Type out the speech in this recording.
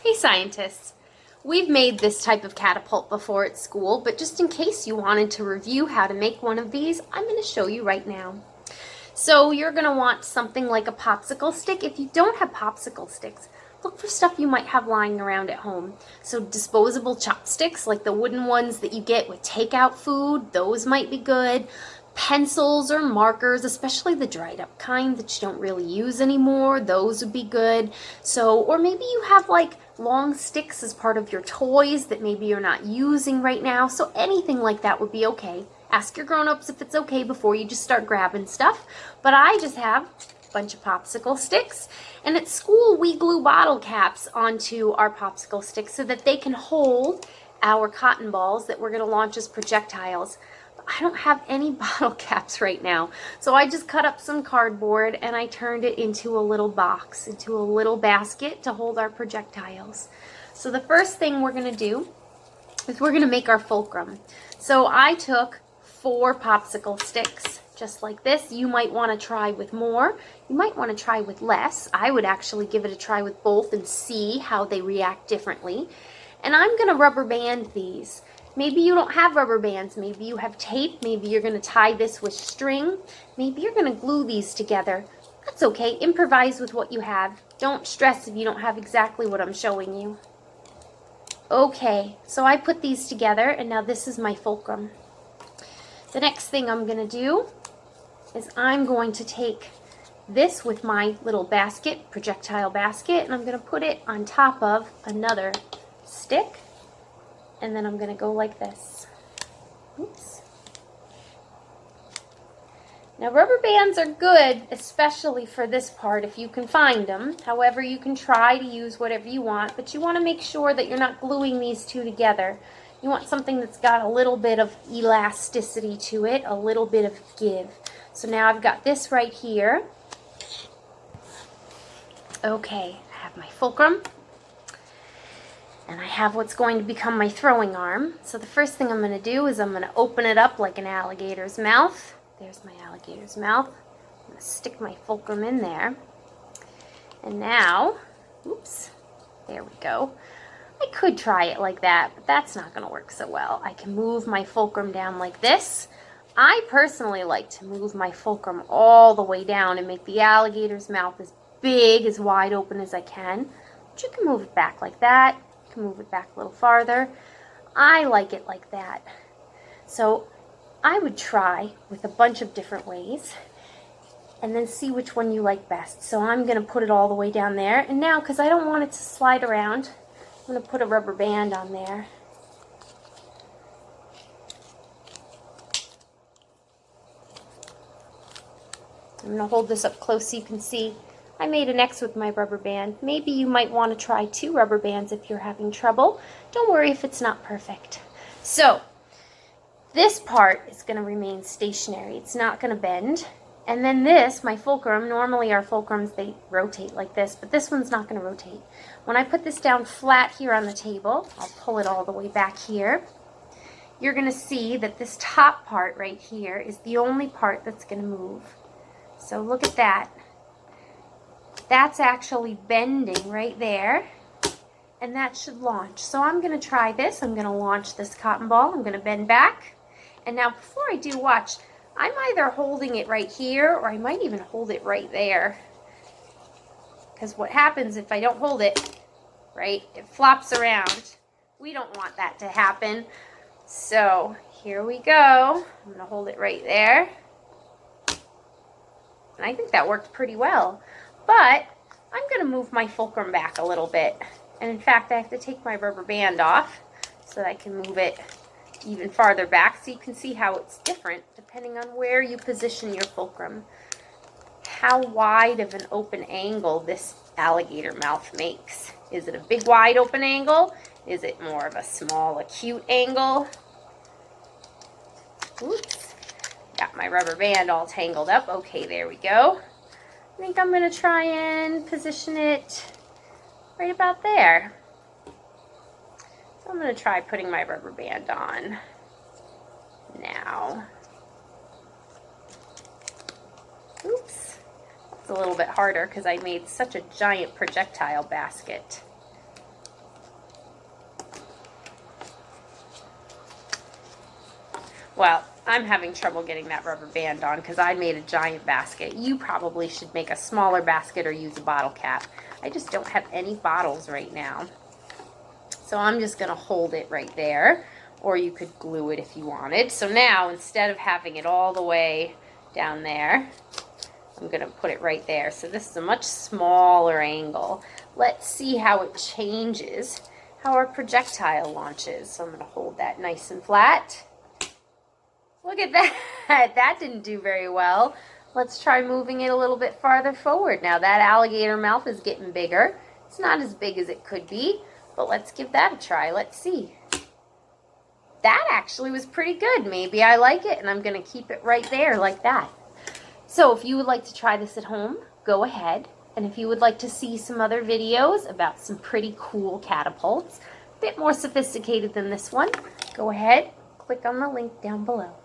Hey scientists, we've made this type of catapult before at school, but just in case you wanted to review how to make one of these, I'm going to show you right now. So you're going to want something like a popsicle stick. If you don't have popsicle sticks, look for stuff you might have lying around at home. So disposable chopsticks, like the wooden ones that you get with takeout food, those might be good. Pencils or markers, especially the dried up kind that you don't really use anymore, those would be good. So, or maybe you have like long sticks as part of your toys that maybe you're not using right now. So anything like that would be okay. Ask your grown-ups if it's okay before you just start grabbing stuff. But I just have a bunch of popsicle sticks, and at school we glue bottle caps onto our popsicle sticks so that they can hold our cotton balls that we're going to launch as projectiles. I don't have any bottle caps right now. So I just cut up some cardboard and I turned it into a little box, into a little basket to hold our projectiles. So the first thing we're going to do is we're going to make our fulcrum. So I took 4 popsicle sticks, just like this. You might want to try with more. You might want to try with less. I would actually give it a try with both and see how they react differently. And I'm going to rubber band these. Maybe you don't have rubber bands. Maybe you have tape. Maybe you're going to tie this with string. Maybe you're going to glue these together. That's okay. Improvise with what you have. Don't stress if you don't have exactly what I'm showing you. Okay, so I put these together, and now this is my fulcrum. The next thing I'm going to do is I'm going to take this with my little basket, projectile basket, and I'm going to put it on top of another stick. And then I'm going to go like this. Oops. Now rubber bands are good, especially for this part if you can find them. However, you can try to use whatever you want, but you want to make sure that you're not gluing these two together. You want something that's got a little bit of elasticity to it, a little bit of give. So now I've got this right here. Okay, I have my fulcrum. And I have what's going to become my throwing arm. So the first thing I'm going to do is I'm going to open it up like an alligator's mouth. There's my alligator's mouth. I'm going to stick my fulcrum in there. And now, oops, there we go. I could try it like that, but that's not going to work so well. I can move my fulcrum down like this. I personally like to move my fulcrum all the way down and make the alligator's mouth as big, as wide open as I can. But you can move it back like that. Can move it back a little farther. I like it like that. So I would try with a bunch of different ways and then see which one you like best. So I'm going to put it all the way down there. And now, because I don't want it to slide around, I'm going to put a rubber band on there. I'm going to hold this up close so you can see. I made an X with my rubber band. Maybe you might want to try 2 rubber bands if you're having trouble. Don't worry if it's not perfect. So, this part is going to remain stationary. It's not going to bend. And then this, my fulcrum, normally our fulcrums, they rotate like this, but this one's not going to rotate. When I put this down flat here on the table, I'll pull it all the way back here. You're going to see that this top part right here is the only part that's going to move. So look at that. That's actually bending right there, and that should launch. So I'm going to try this. I'm going to launch this cotton ball. I'm going to bend back. And now before I do, watch, I'm either holding it right here or I might even hold it right there. Because what happens if I don't hold it, right, it flops around. We don't want that to happen. So here we go. I'm going to hold it right there. And I think that worked pretty well. But I'm going to move my fulcrum back a little bit. And in fact, I have to take my rubber band off so that I can move it even farther back so you can see how it's different depending on where you position your fulcrum. How wide of an open angle this alligator mouth makes. Is it a big wide open angle? Is it more of a small acute angle? Oops. Got my rubber band all tangled up. Okay, there we go. I think I'm going to try and position it right about there. So I'm going to try putting my rubber band on now. Oops. It's a little bit harder because I made such a giant projectile basket. Well, I'm having trouble getting that rubber band on because I made a giant basket. You probably should make a smaller basket or use a bottle cap. I just don't have any bottles right now. So I'm just going to hold it right there, or you could glue it if you wanted. So now, instead of having it all the way down there, I'm going to put it right there. So this is a much smaller angle. Let's see how it changes, how our projectile launches. So I'm going to hold that nice and flat. Look at that. That didn't do very well. Let's try moving it a little bit farther forward. Now that alligator mouth is getting bigger. It's not as big as it could be, but let's give that a try. Let's see. That actually was pretty good. Maybe I like it, and I'm going to keep it right there like that. So if you would like to try this at home, go ahead. And if you would like to see some other videos about some pretty cool catapults, a bit more sophisticated than this one, go ahead, click on the link down below.